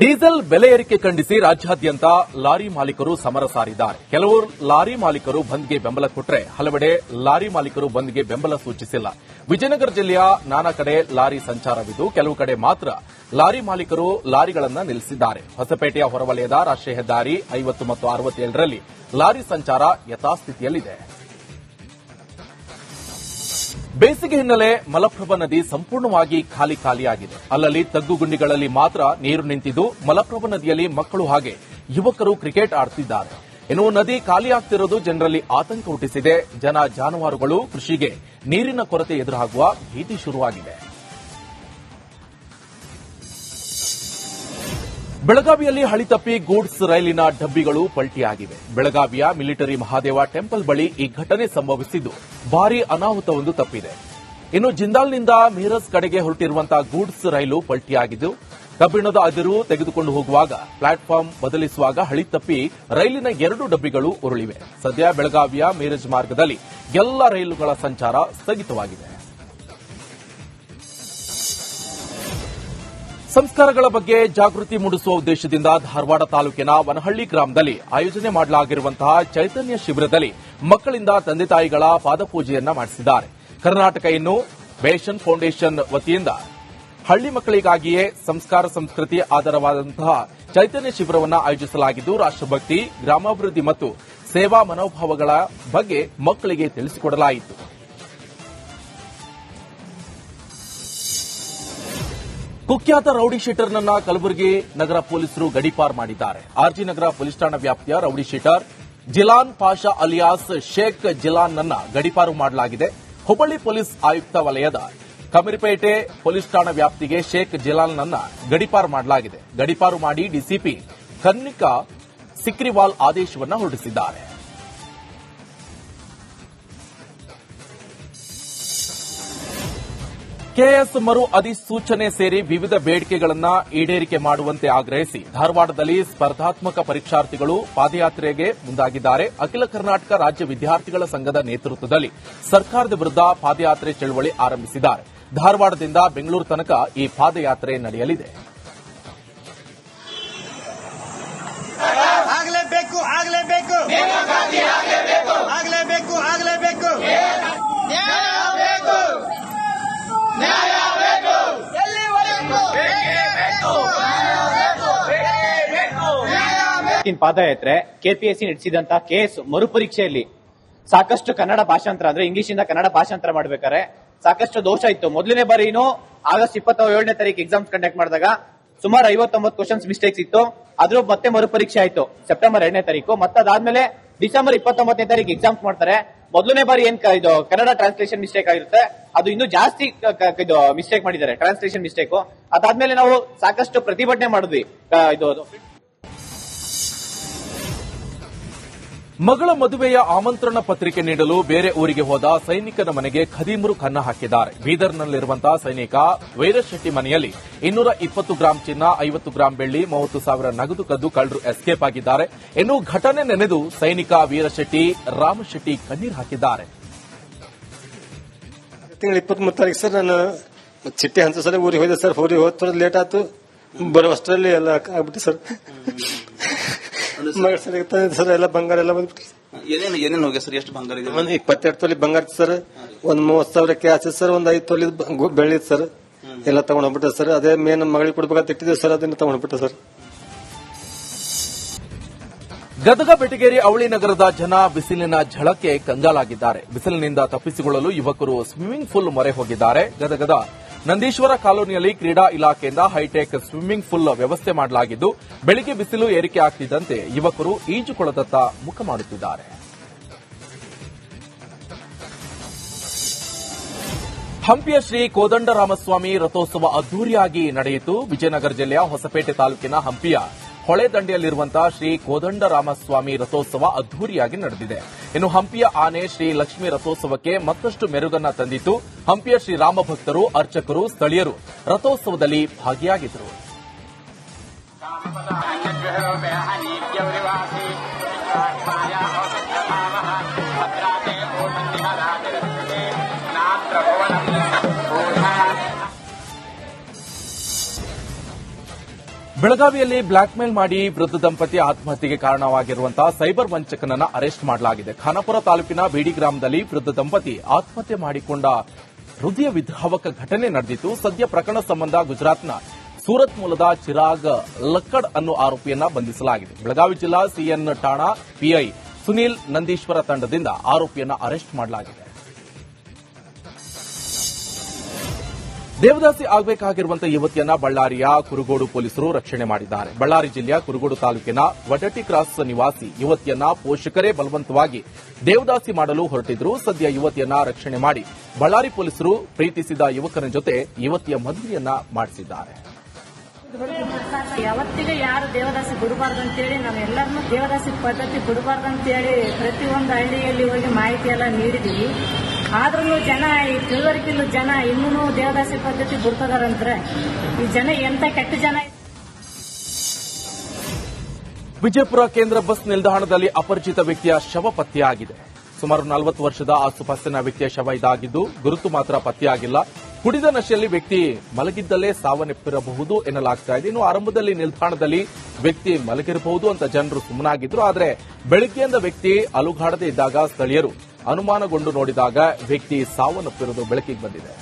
Diesel ಬೆಲೆ ಏರಿಕೆ ಖಂಡಿಸಿ ರಾಜ್ಯಾದ್ಯಂತ ಲಾರಿ ಮಾಲೀಕರು ಸಮರ ಸಾರಿದ್ದಾರೆ. ಕೆಲವು ಲಾರಿ ಮಾಲೀಕರು ಬಂದ್ಗೆ ಬೆಂಬಲ ಕೊಟ್ಟರೆ ಹಲವೆಡೆ ಲಾರಿ ಮಾಲೀಕರು ಬಂದ್ಗೆ ಬೆಂಬಲ ಸೂಚಿಸಿಲ್ಲ. ವಿಜಯನಗರ ಜಿಲ್ಲೆಯ ನಾನಾ ಕಡೆ ಲಾರಿ ಸಂಚಾರವಿದ್ದು ಕೆಲವು ಕಡೆ ಮಾತ್ರ ಲಾರಿ ಮಾಲೀಕರು ಲಾರಿಗಳನ್ನು ನಿಲ್ಲಿಸಿದ್ದಾರೆ. ಹೊಸಪೇಟೆಯ ಹೊರವಲಯದ ರಾಷ್ಟ್ರೀಯ ಹೆದ್ದಾರಿ 50 ಮತ್ತು 67ರಲ್ಲಿ ಲಾರಿ ಸಂಚಾರ ಯಥಾಸ್ಥಿತಿಯಲ್ಲಿದೆ. ಬೇಸಿಗೆ ಹಿನ್ನೆಲೆ ಮಲಪ್ರಭಾ ನದಿ ಸಂಪೂರ್ಣವಾಗಿ ಖಾಲಿಯಾಗಿದೆ. ಅಲ್ಲಲ್ಲಿ ತಗ್ಗುಗುಂಡಿಗಳಲ್ಲಿ ಮಾತ್ರ ನೀರು ನಿಂತಿದ್ದು ಮಲಪ್ರಭಾ ನದಿಯಲ್ಲಿ ಮಕ್ಕಳು ಹಾಗೆ ಯುವಕರು ಕ್ರಿಕೆಟ್ ಆಡುತ್ತಿದ್ದಾರೆ. ಇನ್ನು ನದಿ ಖಾಲಿಯಾಗ್ತಿರೋದು ಜನರಲ್ಲಿ ಆತಂಕ ಹುಟ್ಟಿಸಿದೆ. ಜನ ಜಾನುವಾರುಗಳು ಕೃಷಿಗೆ ನೀರಿನ ಕೊರತೆ ಎದುರಾಗುವ ಭೀತಿ ಶುರುವಾಗಿದೆ. ಬೆಳಗಾವಿಯಲ್ಲಿ ಹಳಿ ತಪ್ಪಿ ಗೂಡ್ಸ್ ರೈಲಿನ ಡಬ್ಬಿಗಳು ಪಲ್ಟಿಯಾಗಿವೆ. ಬೆಳಗಾವಿಯ ಮಿಲಿಟರಿ ಮಹಾದೇವ ಟೆಂಪಲ್ ಬಳಿ ಈ ಘಟನೆ ಸಂಭವಿಸಿದ್ದು ಭಾರೀ ಅನಾಹುತವೊಂದು ತಪ್ಪಿದೆ. ಇನ್ನು ಜಿಂದಾಲ್ನಿಂದ ಮೀರಜ್ ಕಡೆಗೆ ಹೊರಟಿರುವಂತಹ ಗೂಡ್ಸ್ ರೈಲು ಪಲ್ಟಿಯಾಗಿದ್ದು ಕಬ್ಬಿಣದ ಅದಿರು ತೆಗೆದುಕೊಂಡು ಹೋಗುವಾಗ ಪ್ಲಾಟ್ಫಾರ್ಮ್ ಬದಲಿಸುವಾಗ ಹಳಿ ತಪ್ಪಿ ರೈಲಿನ 2 ಡಬ್ಬಿಗಳು ಉರುಳಿವೆ. ಸದ್ಯ ಬೆಳಗಾವಿಯ ಮೀರಜ್ ಮಾರ್ಗದಲ್ಲಿ ಎಲ್ಲ ರೈಲುಗಳ ಸಂಚಾರ ಸ್ಥಗಿತವಾಗಿದೆ. ಸಂಸ್ಕಾರಗಳ ಬಗ್ಗೆ ಜಾಗೃತಿ ಮೂಡಿಸುವ ಉದ್ದೇಶದಿಂದ ಧಾರವಾಡ ತಾಲೂಕಿನ ವನಹಳ್ಳಿ ಗ್ರಾಮದಲ್ಲಿ ಆಯೋಜನೆ ಮಾಡಲಾಗಿರುವಂತಹ ಚೈತನ್ಯ ಶಿಬಿರದಲ್ಲಿ ಮಕ್ಕಳಿಂದ ತಂದೆ ತಾಯಿಗಳ ಪಾದಪೂಜೆಯನ್ನ ಮಾಡಿಸಿದ್ದಾರೆ. ಕರ್ನಾಟಕ ಇನ್ನೋವೇಷನ್ ಫೌಂಡೇಶನ್ ವತಿಯಿಂದ ಹಳ್ಳಿ ಮಕ್ಕಳಿಗಾಗಿಯೇ ಸಂಸ್ಕಾರ ಸಂಸ್ಕೃತಿ ಆಧಾರವಾದಂತಹ ಚೈತನ್ಯ ಶಿಬಿರವನ್ನು ಆಯೋಜಿಸಲಾಗಿದ್ದು ರಾಷ್ಟ್ರಭಕ್ತಿ, ಗ್ರಾಮಾಭಿವೃದ್ಧಿ ಮತ್ತು ಸೇವಾ ಮನೋಭಾವಗಳ ಬಗ್ಗೆ ಮಕ್ಕಳಿಗೆ ತಿಳಿಸಿಕೊಡಲಾಯಿತು. ಕುಖ್ಯಾತ ರೌಡಿ ಶೀಟರ್ನನ್ನ ಕಲಬುರಗಿ ನಗರ ಪೊಲೀಸರು ಗಡೀಪಾರು ಮಾಡಿದ್ದಾರೆ. ಆರ್ಜಿ ನಗರ ಪೊಲೀಸ್ ಠಾಣಾ ವ್ಯಾಪ್ತಿಯ rowdy sheeter Jilan Pasha alias Sheikh ಜಿಲಾನ್ನನ್ನ ಗಡೀಪಾರು ಮಾಡಲಾಗಿದೆ. ಹುಬ್ಬಳ್ಳಿ ಪೊಲೀಸ್ ಆಯುಕ್ತ ವಲಯದ ಕಮಿರಿಪೇಟೆ ಪೊಲೀಸ್ ಠಾಣಾ ವ್ಯಾಪ್ತಿಗೆ ಶೇಖ್ ಜಿಲಾನ್ನನ್ನ ಗಡೀಪಾರು ಮಾಡಲಾಗಿದೆ. ಗಡೀಪಾರು ಮಾಡಿ ಡಿಸಿಪಿ ಕನ್ನಿಕಾ ಸಿಕ್ರಿವಾಲ್ ಆದೇಶವನ್ನು ಹೊರಡಿಸಿದ್ದಾರೆ. ಕೆಎಸ್ ಮರು ಅಧಿಸೂಚನೆ ಸೇರಿ ವಿವಿಧ ಬೇಡಿಕೆಗಳನ್ನು ಈಡೇರಿಕೆ ಮಾಡುವಂತೆ ಆಗ್ರಹಿಸಿ ಧಾರವಾಡದಲ್ಲಿ ಸ್ಪರ್ಧಾತ್ಮಕ ಪರೀಕ್ಷಾರ್ಥಿಗಳು ಪಾದಯಾತ್ರೆಗೆ ಮುಂದಾಗಿದ್ದಾರೆ. ಅಖಿಲ ಕರ್ನಾಟಕ ರಾಜ್ಯ ವಿದ್ಯಾರ್ಥಿಗಳ ಸಂಘದ ನೇತೃತ್ವದಲ್ಲಿ ಸರ್ಕಾರದ ವಿರುದ್ಧ ಪಾದಯಾತ್ರೆ ಚಳವಳಿ ಆರಂಭಿಸಿದ್ದಾರೆ. ಧಾರವಾಡದಿಂದ ಬೆಂಗಳೂರು ತನಕ ಈ ಪಾದಯಾತ್ರೆ ನಡೆಯಲಿದೆ. ಪಾದಯಾತ್ರೆ ಕೆಪಿಎಸ್ಸಿ ನಡೆಸಿದಂತಹ ಕೇಸ್ ಮರುಪರೀಕ್ಷೆಯಲ್ಲಿ ಸಾಕಷ್ಟು ಕನ್ನಡ ಭಾಷಾಂತರ ಅಂದ್ರೆ ಇಂಗ್ಲಿಷ್ ಇಂದ ಕನ್ನಡ ಭಾಷಾಂತರ ಮಾಡಬೇಕಾದ್ರೆ ಸಾಕಷ್ಟು ದೋಷ ಇತ್ತು. ಮೊದಲನೇ ಬಾರಿನೂ ಆಗಸ್ಟ್ 27ನೇ ತಾರೀಕು ಎಕ್ಸಾಮ್ಸ್ ಕಂಡಕ್ಟ್ ಮಾಡಿದಾಗ ಸುಮಾರು 59 ಕ್ವಶನ್ಸ್ ಮಿಸ್ಟೇಕ್ಸ್ ಇತ್ತು. ಅದ್ರ ಮತ್ತೆ ಮರುಪರೀಕ್ಷೆ ಆಯ್ತು ಸೆಪ್ಟೆಂಬರ್ 2ನೇ ತಾರೀಕು. ಮತ್ತದಾದ್ಮೇಲೆ ಡಿಸೆಂಬರ್ 29ನೇ ತಾರೀಕು ಎಕ್ಸಾಮ್ಸ್ ಮಾಡ್ತಾರೆ. ಮೊದಲನೇ ಬಾರಿ ಇದು ಕನ್ನಡ ಟ್ರಾನ್ಸ್ಲೇಷನ್ ಮಿಸ್ಟೇಕ್ ಆಗಿರುತ್ತೆ, ಅದು ಇನ್ನೂ ಜಾಸ್ತಿ ಇದು ಮಿಸ್ಟೇಕ್ ಮಾಡಿದ್ದಾರೆ ಟ್ರಾನ್ಸ್ಲೇಷನ್ ಮಿಸ್ಟೇಕ್. ಅದಾದ್ಮೇಲೆ ನಾವು ಸಾಕಷ್ಟು ಪ್ರತಿಭಟನೆ ಮಾಡಿದ್ವಿ. ಮಗಳ ಮದುವೆಯ ಆಮಂತ್ರಣ ಪತ್ರಿಕೆ ನೀಡಲು ಬೇರೆ ಊರಿಗೆ ಹೋದ ಸೈನಿಕನ ಮನೆಗೆ ಖದೀಮರು ಕನ್ನ ಹಾಕಿದ್ದಾರೆ. ಬೀದರ್ನಲ್ಲಿರುವಂತಹ ಸೈನಿಕ ವೈರಶೆಟ್ಟಿ ಮನೆಯಲ್ಲಿ 220 ಗ್ರಾಂ ಚಿನ್ನ, 50 ಗ್ರಾಂ ಬೆಳ್ಳಿ, 30,000 ನಗದು ಕದ್ದು ಕಳ್ಳರು ಎಸ್ಕೇಪ್ ಆಗಿದ್ದಾರೆ. ಇನ್ನು ಘಟನೆ ನೆನೆದು ಸೈನಿಕ ವೀರಶೆಟ್ಟಿ ರಾಮಶೆಟ್ಟಿ ಕಣ್ಣೀರು ಹಾಕಿದ್ದಾರೆ. ತಿಂಗಳ 23 ತಾರೀಕು ಸರ್ ನಾನು ಚಿಟ್ಟೆ ಹಂತ ಸಲ ಊರಿಗೆ ಹೋದೆ ಸರ್. ಊರಿಗೆ ಹೋದ ಲೇಟ್ ಆಯ್ತು, ಬರೋ ಅಷ್ಟರಲ್ಲಿ ಎಲ್ಲ ಆಗ್ಬಿಟ್ಟು ಸರ್. ಸರ್ ಎಲ್ಲ ಬಂಗಾರ ಎಲ್ಲ ಬಂದ್ಬಿಟ್ಟು ಏನೇನು ಹೋಗಿ ಸರ್? ಎಷ್ಟು ಬಂಗಾರ ಇದೆ? ಒಂದು 22 ತೊಲಿ ಬಂಗಾರ ಸರ್, ಒಂದು 30,000 ಕ್ಯಾಶ್ ಸರ್, ಒಂದು 5 ತೊಲಿ ಬೆಳ್ಳಿ ಸರ್, ಎಲ್ಲ ತಗೊಂಡೋಗ್ಬಿಟ್ಟ ಸರ್. ಅದೇ ಮೇನ್ ಮಗಳಿಗೆ ಕೊಡ್ಬೇಕಂತ ಇಟ್ಟಿದ್ದೀವಿ ಸರ್, ಅದನ್ನ ತಗೊಂಡ್ಬಿಟ್ಟ ಸರ್. ಗದಗ ಬೆಟಗೇರಿ ಅವಳಿ ನಗರದ ಜನ ಬಿಸಿಲಿನ ಝಳಕ್ಕೆ ಕಂಗಾಲಾಗಿದ್ದಾರೆ. ಬಿಸಿಲಿನಿಂದ ತಪ್ಪಿಸಿಕೊಳ್ಳಲು ಯುವಕರು ಸ್ವಿಮ್ಮಿಂಗ್ ಪೂಲ್ ಮೊರೆ ಹೋಗಿದ್ದಾರೆ. ಗದಗದ ನಂದೀಶ್ವರ ಕಾಲೋನಿಯಲ್ಲಿ ಕ್ರೀಡಾ ಇಲಾಖೆಯಿಂದ ಹೈಟೆಕ್ ಸ್ವಿಮ್ಮಿಂಗ್ ಪೂಲ್ ವ್ಯವಸ್ಥೆ ಮಾಡಲಾಗಿದ್ದು ಬೆಳಿಗ್ಗೆ ಬಿಸಿಲು ಏರಿಕೆ ಆಗ್ತಿದ್ದಂತೆ ಯುವಕರು ಈಜುಕೊಳದತ್ತ ಮುಖ ಮಾಡುತ್ತಿದ್ದಾರೆ. ಹಂಪಿಯ ಶ್ರೀ ಕೋದಂಡರಾಮಸ್ವಾಮಿ ರಥೋತ್ಸವ ಅದ್ದೂರಿಯಾಗಿ ನಡೆಯಿತು. ವಿಜಯನಗರ ಜಿಲ್ಲೆಯ ಹೊಸಪೇಟೆ ತಾಲೂಕಿನ ಹಂಪಿಯ ಹೊಳೆದಂಡೆಯಲ್ಲಿರುವಂತಹ ಶ್ರೀ ಕೋದಂಡರಾಮಸ್ವಾಮಿ ರಥೋತ್ಸವ ಅದ್ದೂರಿಯಾಗಿ ನಡೆದಿದೆ. ಇನ್ನು ಹಂಪಿಯ ಆನೆ ಶ್ರೀ ಲಕ್ಷ್ಮೀ ರಥೋತ್ಸವಕ್ಕೆ ಮತ್ತಷ್ಟು ಮೆರುಗನ್ನ ತಂದಿತ್ತು. ಹಂಪಿಯ ಶ್ರೀರಾಮ ಭಕ್ತರು, ಅರ್ಚಕರು, ಸ್ಥಳೀಯರು ರಥೋತ್ಸವದಲ್ಲಿ ಭಾಗಿಯಾಗಿದ್ದರು. ಬೆಳಗಾವಿಯಲ್ಲಿ ಬ್ಲಾಕ್ ಮೇಲ್ ಮಾಡಿ ವೃದ್ಧ ದಂಪತಿ ಆತ್ಮಹತ್ಯೆಗೆ ಕಾರಣವಾಗಿರುವಂತಹ ಸೈಬರ್ ವಂಚಕನನ್ನ ಅರೆಸ್ಟ್ ಮಾಡಲಾಗಿದೆ. ಖಾನಾಪುರ ತಾಲೂಕಿನ ಬೇಡಿ ಗ್ರಾಮದಲ್ಲಿ ವೃದ್ಧ ದಂಪತಿ ಆತ್ಮಹತ್ಯೆ ಮಾಡಿಕೊಂಡ ಹೃದಯ ವಿದ್ರಾವಕ ಘಟನೆ ನಡೆದಿತ್ತು. ಸದ್ಯ ಪ್ರಕರಣ ಸಂಬಂಧ ಗುಜರಾತ್ನ ಸೂರತ್ ಮೂಲದ ಚಿರಾಗ್ ಲಕ್ಕಡ್ ಅನ್ನೋ ಆರೋಪಿಯನ್ನ ಬಂಧಿಸಲಾಗಿದೆ. ಬೆಳಗಾವಿ ಜಿಲ್ಲಾ ಸಿಎನ್ ಠಾಣಾ ಪಿಐ ಸುನೀಲ್ ನಂದೀಶ್ವರ ತಂಡದಿಂದ ಆರೋಪಿಯನ್ನ ಅರೆಸ್ಟ್ ಮಾಡಲಾಗಿದೆ. ದೇವದಾಸಿ ಆಗಬೇಕಾಗಿರುವಂತಹ ಯುವತಿಯನ್ನ ಬಳ್ಳಾರಿಯ ಕುರುಗೋಡು ಪೊಲೀಸರು ರಕ್ಷಣೆ ಮಾಡಿದ್ದಾರೆ. ಬಳ್ಳಾರಿ ಜಿಲ್ಲೆಯ ಕುರುಗೋಡು ತಾಲೂಕಿನ ವಡಟಿ ಕ್ರಾಸ್ ನಿವಾಸಿ ಯುವತಿಯನ್ನ ಪೋಷಕರೇ ಬಲವಂತವಾಗಿ ದೇವದಾಸಿ ಮಾಡಲು ಹೊರಟಿದ್ರು. ಸದ್ಯ ಯುವತಿಯನ್ನ ರಕ್ಷಣೆ ಮಾಡಿ ಬಳ್ಳಾರಿ ಪೊಲೀಸರು ಪ್ರೀತಿಸಿದ ಯುವಕನ ಜೊತೆ ಯುವತಿಯ ಮದುವೆಯನ್ನ ಮಾಡಿಸಿದ್ದಾರೆ. ಯಾವತ್ತಿಗೆ ಯಾರು ದೇವದಾಸಿ ಬಿಡಬಾರ್ದು ಅಂತೇಳಿ ನಾವೆಲ್ಲರನ್ನೂ ದೇವದಾಸಿ ಪದ್ಧತಿ ಬಿಡಬಾರ್ದು ಅಂತೇಳಿ ಪ್ರತಿಯೊಂದು ಹಳ್ಳಿಯಲ್ಲಿ ಹೋಗಿ ಮಾಹಿತಿ ಎಲ್ಲ ನೀಡಿದೀವಿ. ಆದ್ರೂ ಜನ ಈ ತಿಳುವಳಿಕೆಲ್ಲೂ ಜನ ಇನ್ನೂ ದೇವದಾಸಿ ಪದ್ಧತಿ ಬಿಡ್ತದಾರಂದ್ರೆ ಈ ಜನ ಎಂತ ಕೆಟ್ಟ ಜನ. ವಿಜಯಪುರ ಕೇಂದ್ರ ಬಸ್ ನಿಲ್ದಾಣದಲ್ಲಿ ಅಪರಿಚಿತ ವ್ಯಕ್ತಿಯ ಶವ ಪತ್ತೆಯಾಗಿದೆ. ಸುಮಾರು 40 ವರ್ಷದ ಆಸುಪಾಸಿನ ವ್ಯಕ್ತಿಯ ಶವ ಇದಾಗಿದ್ದು ಗುರುತು ಮಾತ್ರ ಪತ್ತೆಯಾಗಿಲ್ಲ. ಕುಡಿದ ನಶೆಯಲ್ಲಿ ವ್ಯಕ್ತಿ ಮಲಗಿದ್ದಲ್ಲೇ ಸಾವನ್ನಪ್ಪಿರಬಹುದು ಎನ್ನಲಾಗ್ತಾ ಇದೆ. ಇನ್ನು ಆರಂಭದಲ್ಲಿ ನಿಲ್ದಾಣದಲ್ಲಿ ವ್ಯಕ್ತಿ ಮಲಗಿರಬಹುದು ಅಂತ ಜನರು ಸುಮ್ಮನಾಗಿದ್ರು. ಆದರೆ ಬೆಳಗ್ಗೆಯಿಂದ ವ್ಯಕ್ತಿ ಅಲುಗಾಡದೇ ಇದ್ದಾಗ ಸ್ಥಳೀಯರು ಅನುಮಾನಗೊಂಡು ನೋಡಿದಾಗ ವ್ಯಕ್ತಿ ಸಾವನ್ನಪ್ಪಿರುವುದು ಬೆಳಕಿಗೆ ಬಂದಿದೆ.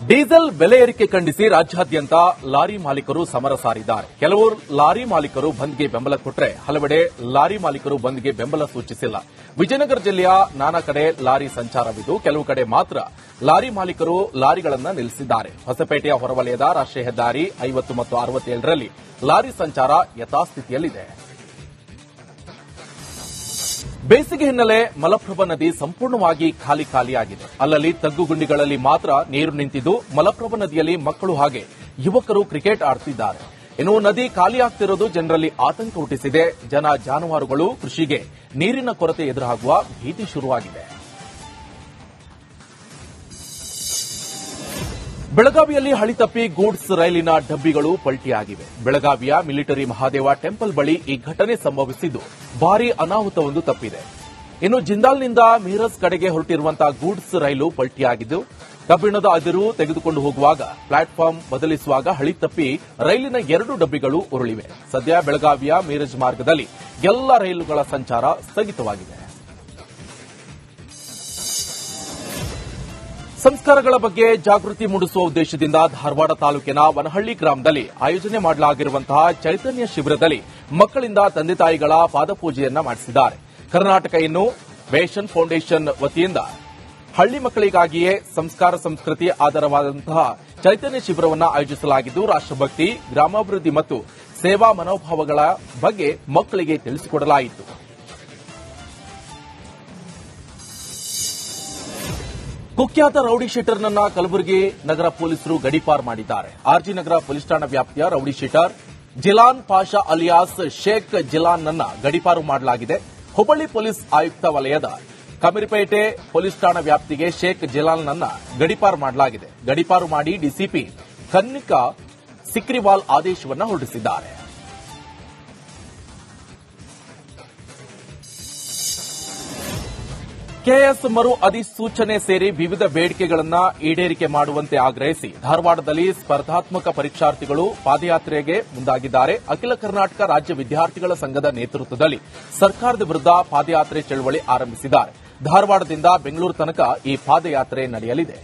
ಡೀಸೆಲ್ ಬೆಲೆ ಏರಿಕೆ ಖಂಡಿಸಿ ರಾಜ್ಯಾದ್ಯಂತ ಲಾರಿ ಮಾಲೀಕರು ಸಮರ ಸಾರಿದ್ದಾರೆ. ಕೆಲವು ಲಾರಿ ಮಾಲೀಕರು ಬಂದ್ಗೆ ಬೆಂಬಲ ಕೊಟ್ಟರೆ ಹಲವೆಡೆ ಲಾರಿ ಮಾಲೀಕರು ಬಂದ್ಗೆ ಬೆಂಬಲ ಸೂಚಿಸಿಲ್ಲ. ವಿಜಯನಗರ ಜಿಲ್ಲೆಯ ನಾನಾ ಕಡೆ ಲಾರಿ ಸಂಚಾರವಿದ್ದು ಕೆಲವು ಕಡೆ ಮಾತ್ರ ಲಾರಿ ಮಾಲೀಕರು ಲಾರಿಗಳನ್ನು ನಿಲ್ಲಿಸಿದ್ದಾರೆ. ಹೊಸಪೇಟೆಯ ಹೊರವಲಯದ ರಾಷ್ಟ್ರೀಯ ಹೆದ್ದಾರಿ 50 ಮತ್ತು 67ರಲ್ಲಿ ಲಾರಿ ಸಂಚಾರ ಯಥಾಸ್ಥಿತಿಯಲ್ಲಿದೆ. ಬೇಸಿಗೆ ಹಿನ್ನೆಲೆ ಮಲಪ್ರಭಾ ನದಿ ಸಂಪೂರ್ಣವಾಗಿ ಖಾಲಿಯಾಗಿದೆ. ಅಲ್ಲಲ್ಲಿ ತಗ್ಗುಗುಂಡಿಗಳಲ್ಲಿ ಮಾತ್ರ ನೀರು ನಿಂತಿದ್ದು ಮಲಪ್ರಭಾ ನದಿಯಲ್ಲಿ ಮಕ್ಕಳು ಹಾಗೆ ಯುವಕರು ಕ್ರಿಕೆಟ್ ಆಡುತ್ತಿದ್ದಾರೆ. ಇನ್ನು ನದಿ ಖಾಲಿಯಾಗ್ತಿರೋದು ಜನರಲ್ಲಿ ಆತಂಕ ಹುಟ್ಟಿಸಿದೆ. ಜನ ಜಾನುವಾರುಗಳು ಕೃಷಿಗೆ ನೀರಿನ ಕೊರತೆ ಎದುರಾಗುವ ಭೀತಿ ಶುರುವಾಗಿದೆ. ಬೆಳಗಾವಿಯಲ್ಲಿ ಹಳಿ ತಪ್ಪಿ ಗೂಡ್ಸ್ ರೈಲಿನ ಡಬ್ಬಿಗಳು ಪಲ್ಟಿಯಾಗಿವೆ. ಬೆಳಗಾವಿಯ ಮಿಲಿಟರಿ ಮಹಾದೇವ ಟೆಂಪಲ್ ಬಳಿ ಈ ಘಟನೆ ಸಂಭವಿಸಿದ್ದು ಭಾರೀ ಅನಾಹುತವೊಂದು ತಪ್ಪಿದೆ. ಇನ್ನು ಜಿಂದಾಲ್ನಿಂದ ಮೀರಜ್ ಕಡೆಗೆ ಹೊರಟಿರುವಂತಹ ಗೂಡ್ಸ್ ರೈಲು ಪಲ್ಟಿಯಾಗಿದ್ದು ಕಬ್ಬಿಣದ ಅದಿರು ತೆಗೆದುಕೊಂಡು ಹೋಗುವಾಗ ಪ್ಲಾಟ್ಫಾರ್ಮ್ ಬದಲಿಸುವಾಗ ಹಳಿ ತಪ್ಪಿ ರೈಲಿನ 2 ಡಬ್ಬಿಗಳು ಉರುಳಿವೆ. ಸದ್ಯ ಬೆಳಗಾವಿಯ ಮೀರಜ್ ಮಾರ್ಗದಲ್ಲಿ ಎಲ್ಲ ರೈಲುಗಳ ಸಂಚಾರ ಸ್ಥಗಿತವಾಗಿದೆ. ಸಂಸ್ಕಾರಗಳ ಬಗ್ಗೆ ಜಾಗೃತಿ ಮೂಡಿಸುವ ಉದ್ದೇಶದಿಂದ ಧಾರವಾಡ ತಾಲೂಕಿನ ವನಹಳ್ಳಿ ಗ್ರಾಮದಲ್ಲಿ ಆಯೋಜನೆ ಮಾಡಲಾಗಿರುವಂತಹ ಚೈತನ್ಯ ಶಿಬಿರದಲ್ಲಿ ಮಕ್ಕಳಿಂದ ತಂದೆ ತಾಯಿಗಳ ಪಾದಪೂಜೆಯನ್ನ ಮಾಡಿಸಿದ್ದಾರೆ. ಕರ್ನಾಟಕ ಇನ್ನೋವೇಷನ್ ಫೌಂಡೇಶನ್ ವತಿಯಿಂದ ಹಳ್ಳಿ ಮಕ್ಕಳಿಗಾಗಿಯೇ ಸಂಸ್ಕಾರ ಸಂಸ್ಕೃತಿ ಆಧಾರವಾದಂತಹ ಚೈತನ್ಯ ಶಿಬಿರವನ್ನು ಆಯೋಜಿಸಲಾಗಿದ್ದು ರಾಷ್ಟ್ರಭಕ್ತಿ, ಗ್ರಾಮಾಭಿವೃದ್ಧಿ ಮತ್ತು ಸೇವಾ ಮನೋಭಾವಗಳ ಬಗ್ಗೆ ಮಕ್ಕಳಿಗೆ ತಿಳಿಸಿಕೊಡಲಾಯಿತು. ಕುಖ್ಯಾತ ರೌಡಿ ಶೀಟರ್ನನ್ನ ಕಲಬುರಗಿ ನಗರ ಪೊಲೀಸರು ಗಡೀಪಾರು ಮಾಡಿದ್ದಾರೆ. ಆರ್ಜಿ ನಗರ ಪೊಲೀಸ್ ಠಾಣಾ ವ್ಯಾಪ್ತಿಯ rowdy sheeter Jilan Pasha alias Sheikh ಜಿಲಾನ್ನನ್ನ ಗಡೀಪಾರು ಮಾಡಲಾಗಿದೆ. ಹುಬ್ಬಳ್ಳಿ ಪೊಲೀಸ್ ಆಯುಕ್ತ ವಲಯದ ಕಮಿರಿಪೇಟೆ ಪೊಲೀಸ್ ಠಾಣಾ ವ್ಯಾಪ್ತಿಗೆ ಶೇಖ್ ಜಿಲಾನ್ನನ್ನ ಗಡೀಪಾರು ಮಾಡಲಾಗಿದೆ. ಗಡೀಪಾರು ಮಾಡಿ ಡಿಸಿಪಿ ಕನ್ನಿಕಾ ಸಿಕ್ರಿವಾಲ್ ಆದೇಶವನ್ನು ಹೊರಡಿಸಿದ್ದಾರೆ. ಕೆಎಸ್ ಮರು ಅಧಿಸೂಚನೆ ಸೇರಿ ವಿವಿಧ ಬೇಡಿಕೆಗಳನ್ನು ಈಡೇರಿಕೆ ಮಾಡುವಂತೆ ಆಗ್ರಹಿಸಿ ಧಾರವಾಡದಲ್ಲಿ ಸ್ಪರ್ಧಾತ್ಮಕ ಪರೀಕ್ಷಾರ್ಥಿಗಳು ಪಾದಯಾತ್ರೆಗೆ ಮುಂದಾಗಿದ್ದಾರೆ. ಅಖಿಲ ಕರ್ನಾಟಕ ರಾಜ್ಯ ವಿದ್ಯಾರ್ಥಿಗಳ ಸಂಘದ ನೇತೃತ್ವದಲ್ಲಿ ಸರ್ಕಾರದ ವಿರುದ್ಧ ಪಾದಯಾತ್ರೆ ಚಳವಳಿ ಆರಂಭಿಸಿದ್ದಾರೆ. ಧಾರವಾಡದಿಂದ ಬೆಂಗಳೂರು ತನಕ ಈ ಪಾದಯಾತ್ರೆ ನಡೆಯಲಿದೆ.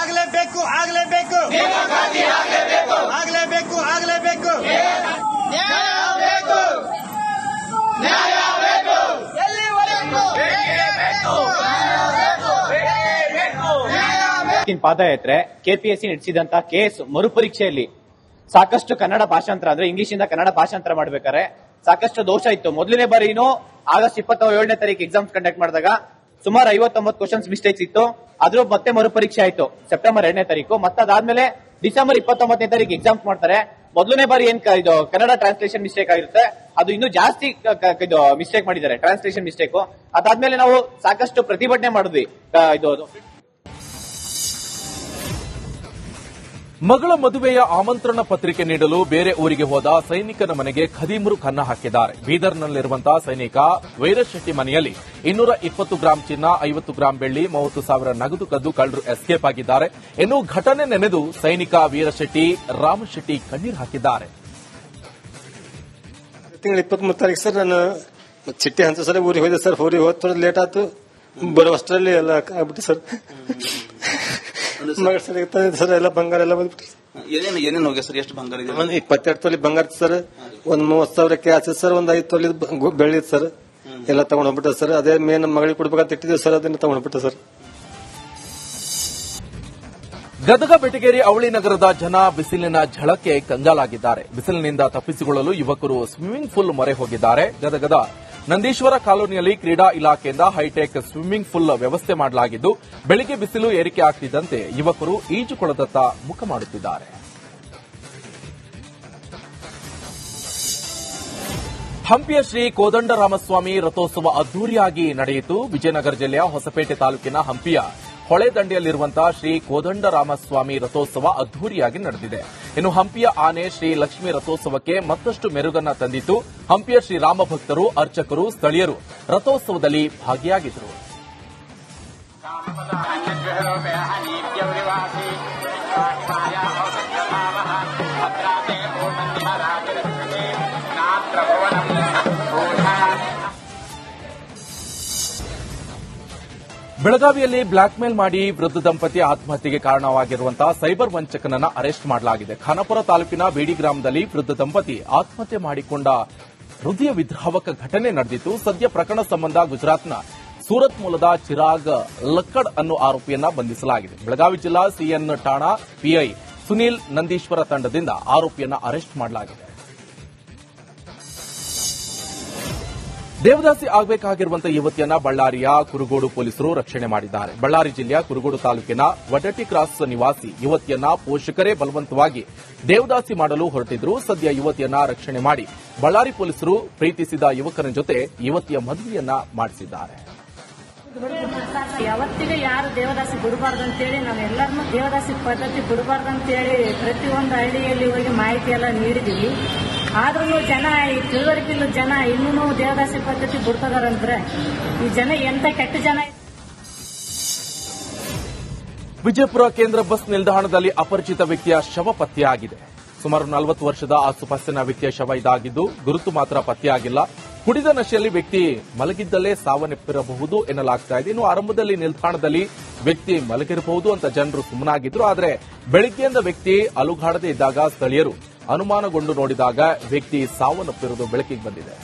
ಆಗಲೇಬೇಕು ಆಗಲೇಬೇಕು ಆಗಲೇಬೇಕು ಆಗಲೇಬೇಕು ಪಾದಯಾತ್ರೆ ಕೆಪಿಎಸ್ಸಿ ನಡೆಸಿದಂತ ಕೇಸ್ ಮರುಪರೀಕ್ಷೆಯಲ್ಲಿ ಸಾಕಷ್ಟು ಕನ್ನಡ ಭಾಷಾಂತರ ಅಂದ್ರೆ ಇಂಗ್ಲಿಷ್ ಇಂದ ಕನ್ನಡ ಭಾಷಾಂತರ ಮಾಡ್ಬೇಕಾದ್ರೆ ಸಾಕಷ್ಟು ದೋಷ ಇತ್ತು. ಮೊದಲನೇ ಬಾರಿನೂ ಆಗಸ್ಟ್ 27ನೇ ತಾರೀಕು ಎಕ್ಸಾಮ್ಸ್ ಕಂಡಕ್ಟ್ ಮಾಡಿದಾಗ ಸುಮಾರು 59 ಕ್ವಶನ್ಸ್ ಮಿಸ್ಟೇಕ್ಸ್ ಇತ್ತು. ಅದ್ರ ಮತ್ತೆ ಮರುಪರೀಕ್ಷೆ ಆಯ್ತು ಸೆಪ್ಟೆಂಬರ್ 2ನೇ ತಾರೀಕು. ಮತ್ತೆ ಅದಾದ್ಮೇಲೆ ಡಿಸೆಂಬರ್ 29ನೇ ತಾರೀಕು ಎಕ್ಸಾಮ್ಸ್ ಮಾಡ್ತಾರೆ. ಮೊದಲನೇ ಬಾರಿ ಏನ್ ಇದು ಕನ್ನಡ ಟ್ರಾನ್ಸ್ಲೇಷನ್ ಮಿಸ್ಟೇಕ್ ಆಗಿರುತ್ತೆ, ಅದು ಇನ್ನೂ ಜಾಸ್ತಿ ಇದು ಮಿಸ್ಟೇಕ್ ಮಾಡಿದ್ದಾರೆ, ಟ್ರಾನ್ಸ್ಲೇಷನ್ ಮಿಸ್ಟೇಕ್. ಅದಾದ್ಮೇಲೆ ನಾವು ಸಾಕಷ್ಟು ಪ್ರತಿಭಟನೆ ಮಾಡಿದ್ವಿ. ಇದು ಮಗಳ ಮದುವೆಯ ಆಮಂತ್ರಣ ಪತ್ರಿಕೆ ನೀಡಲು ಬೇರೆ ಊರಿಗೆ ಹೋದ ಸೈನಿಕನ ಮನೆಗೆ ಖದೀಮರು ಕನ್ನ ಹಾಕಿದ್ದಾರೆ. ಬೀದರ್ನಲ್ಲಿರುವಂತಹ ಸೈನಿಕ ವೈರಶೆಟ್ಟಿ ಮನೆಯಲ್ಲಿ 220 ಗ್ರಾಂ ಚಿನ್ನ, 50 ಗ್ರಾಂ ಬೆಳ್ಳಿ, 30,000 ನಗದು ಕದ್ದು ಕಳ್ಳರು ಎಸ್ಕೇಪ್ ಆಗಿದ್ದಾರೆ. ಇನ್ನು ಘಟನೆ ನೆನೆದು ಸೈನಿಕ ವೀರಶೆಟ್ಟಿ ರಾಮಶೆಟ್ಟಿ ಕಣ್ಣೀರು ಹಾಕಿದ್ದಾರೆ. ತಿಂಗಳ 23 ತಾರೀಕು ಸರ್ ನಾನು ಚಿಟ್ಟಿ ಹಂಚ ಸರ್ ಊರಿಗೆ ಹೋದೆ ಸರ್. ಊರಿಗೆ ಹೋದ ಲೇಟ್ ಆಯ್ತು, ಬರೋ ಅಷ್ಟರಲ್ಲಿ ಎಲ್ಲ ಆಗ್ಬಿಟ್ಟು ಸರ್. ಮಗಳ ಸರ್ ಎಲ್ಲ ಬಂಗಾರ ಎಲ್ಲ ಬಂದ್ಬಿಟ್ಟು ಏನೇನು ಹೋಗ್ಯ ಸರ್? ಎಷ್ಟು ಬಂಗಾರ ಇದೆ? ಒಂದ್ 22 ತೊಲಿ ಬಂಗಾರ ಸರ್, ಒಂದ್ 30,000 ಕ್ಯಾಶ್ ಸರ್, ಒಂದ್ 5 ತೊಲಿ ಬೆಳ್ಳಿ ಸರ್, ಎಲ್ಲ ತಗೊಂಡ್ಬಿಟ್ಟ ಸರ್. ಅದೇ ಮೇನ್ ಮಗಳಿಗೆ ಕೊಡ್ಬೇಕಂತ ಇಟ್ಟಿದ್ದೀವಿ ಸರ್, ಅದನ್ನ ತಗೊಂಡ್ಬಿಟ್ಟ ಸರ್. ಗದಗ ಬೆಟಗೇರಿ ಅವಳಿ ನಗರದ ಜನ ಬಿಸಿಲಿನ ಝಳಕ್ಕೆ ಕಂಗಾಲಾಗಿದ್ದಾರೆ. ಬಿಸಿಲಿನಿಂದ ತಪ್ಪಿಸಿಕೊಳ್ಳಲು ಯುವಕರು ಸ್ವಿಮ್ಮಿಂಗ್ ಪೂಲ್ ಮೊರೆ ಹೋಗಿದ್ದಾರೆ. ಗದಗದ ನಂದೀಶ್ವರ ಕಾಲೋನಿಯಲ್ಲಿ ಕ್ರೀಡಾ ಇಲಾಖೆಯಿಂದ ಹೈಟೆಕ್ ಸ್ವಿಮ್ಮಿಂಗ್ ಪೂಲ್ ವ್ಯವಸ್ಥೆ ಮಾಡಲಾಗಿದ್ದು, ಬೆಳಿಗ್ಗೆ ಬಿಸಿಲು ಏರಿಕೆ ಆಗ್ತಿದ್ದಂತೆ ಯುವಕರು ಈಜುಕೊಳದತ್ತ ಮುಖ ಮಾಡುತ್ತಿದ್ದಾರೆ. ಹಂಪಿಯ ಶ್ರೀ ಕೋದಂಡರಾಮಸ್ವಾಮಿ ರಥೋತ್ಸವ ಅದ್ದೂರಿಯಾಗಿ ನಡೆಯಿತು. ವಿಜಯನಗರ ಜಿಲ್ಲೆಯ ಹೊಸಪೇಟೆ ತಾಲೂಕಿನ ಹಂಪಿಯ ಹೊಳೆದಂಡೆಯಲ್ಲಿರುವಂತಹ ಶ್ರೀ ಕೋದಂಡರಾಮಸ್ವಾಮಿ ರಥೋತ್ಸವ ಅದ್ದೂರಿಯಾಗಿ ನಡೆದಿದೆ. ಇನ್ನು ಹಂಪಿಯ ಆನೆ ಶ್ರೀ ಲಕ್ಷ್ಮೀ ರಥೋತ್ಸವಕ್ಕೆ ಮತ್ತಷ್ಟು ಮೆರುಗನ್ನ ತಂದಿತ್ತು. ಹಂಪಿಯ ಶ್ರೀರಾಮ ಭಕ್ತರು, ಅರ್ಚಕರು, ಸ್ಥಳೀಯರು ರಥೋತ್ಸವದಲ್ಲಿ ಭಾಗಿಯಾಗಿದ್ದರು. ಬೆಳಗಾವಿಯಲ್ಲಿ ಬ್ಲಾಕ್ಮೇಲ್ ಮಾಡಿ ವೃದ್ಧ ದಂಪತಿ ಆತ್ಮಹತ್ಯೆಗೆ ಕಾರಣವಾಗಿರುವಂತಹ ಸೈಬರ್ ವಂಚಕನನ್ನ ಅರೆಸ್ಟ್ ಮಾಡಲಾಗಿದೆ. ಖಾನಾಪುರ ತಾಲೂಕಿನ ಬೇಡಿ ಗ್ರಾಮದಲ್ಲಿ ವೃದ್ಧ ದಂಪತಿ ಆತ್ಮಹತ್ಯೆ ಮಾಡಿಕೊಂಡ ಹೃದಯ ವಿದ್ರಾವಕ ಘಟನೆ ನಡೆದಿತ್ತು. ಸದ್ಯ ಪ್ರಕರಣ ಸಂಬಂಧ ಗುಜರಾತ್ನ ಸೂರತ್ ಮೂಲದ ಚಿರಾಗ್ ಲಕ್ಕಡ್ ಅನ್ನೋ ಆರೋಪಿಯನ್ನ ಬಂಧಿಸಲಾಗಿದೆ. ಬೆಳಗಾವಿ ಜಿಲ್ಲಾ ಸಿಎನ್ ಠಾಣಾ ಪಿಐ ಸುನೀಲ್ ನಂದೀಶ್ವರ ತಂಡದಿಂದ ಆರೋಪಿಯನ್ನ ಅರೆಸ್ಟ್ ಮಾಡಲಾಗಿದೆ. ದೇವದಾಸಿ ಆಗಬೇಕಾಗಿರುವಂತಹ ಯುವತಿಯನ್ನ ಬಳ್ಳಾರಿಯ ಕುರುಗೋಡು ಪೊಲೀಸರು ರಕ್ಷಣೆ ಮಾಡಿದ್ದಾರೆ. ಬಳ್ಳಾರಿ ಜಿಲ್ಲೆಯ ಕುರುಗೋಡು ತಾಲೂಕಿನ ವಡಟ್ಟಿ ಕ್ರಾಸ್ ನಿವಾಸಿ ಯುವತಿಯನ್ನ ಪೋಷಕರೇ ಬಲವಂತವಾಗಿ ದೇವದಾಸಿ ಮಾಡಲು ಹೊರಟಿದ್ರು. ಸದ್ಯ ಯುವತಿಯನ್ನ ರಕ್ಷಣೆ ಮಾಡಿ ಬಳ್ಳಾರಿ ಪೊಲೀಸರು ಪ್ರೀತಿಸಿದ ಯುವಕನ ಜೊತೆ ಯುವತಿಯ ಮದುವೆಯನ್ನ ಮಾಡಿಸಿದ್ದಾರೆ. ಯಾವತ್ತಿಗೆ ಯಾರು ದೇವದಾಸಿ ಬಿಡಬಾರ್ದು ಅಂತೇಳಿ ನಾವೆಲ್ಲರನ್ನೂ ದೇವದಾಸಿ ಪದ್ಧತಿ ಬಿಡಬಾರ್ದು ಅಂತೇಳಿ ಪ್ರತಿಯೊಂದು ಹಳ್ಳಿಯಲ್ಲಿ ಹೋಗಿ ಮಾಹಿತಿ ಎಲ್ಲ ನೀಡಿದೀವಿ. ಆದ್ರೂ ಜನ ಈ ತಿಳುವಳಿಕೆಲ್ಲ ಜನ ಇನ್ನೂ ದೇವದಾಸಿ ಪದ್ಧತಿ ಬಿಡ್ತದಾರಂದ್ರೆ ಈ ಜನ ಎಂತ ಕೆಟ್ಟ ಜನ. ವಿಜಯಪುರ ಕೇಂದ್ರ ಬಸ್ ನಿಲ್ದಾಣದಲ್ಲಿ ಅಪರಿಚಿತ ವ್ಯಕ್ತಿಯ ಶವ ಪತ್ತೆಯಾಗಿದೆ. ಸುಮಾರು 40 ವರ್ಷದ ಆಸುಪಾಸಿನ ವ್ಯಕ್ತಿಯ ಶವ ಇದಾಗಿದ್ದು ಗುರುತು ಮಾತ್ರ ಪತ್ತೆಯಾಗಿಲ್ಲ. ಕುಡಿದ ನಶೆಯಲ್ಲಿ ವ್ಯಕ್ತಿ ಮಲಗಿದ್ದಲ್ಲೇ ಸಾವನ್ನಪ್ಪಿರಬಹುದು ಎನ್ನಲಾಗ್ತಾ ಇದೆ. ಇನ್ನು ಆರಂಭದಲ್ಲಿ ನಿಲ್ದಾಣದಲ್ಲಿ ವ್ಯಕ್ತಿ ಮಲಗಿರಬಹುದು ಅಂತ ಜನರು ಸುಮ್ಮನಾಗಿದ್ರು. ಆದರೆ ಬೆಳಗ್ಗೆಯಿಂದ ವ್ಯಕ್ತಿ ಅಲುಗಾಡದೇ ಇದ್ದಾಗ ಸ್ಥಳೀಯರು ಅನುಮಾನಗೊಂಡು ನೋಡಿದಾಗ ವ್ಯಕ್ತಿ ಸಾವನ್ನಪ್ಪಿರುವುದು ಬೆಳಕಿಗೆ ಬಂದಿದೆ.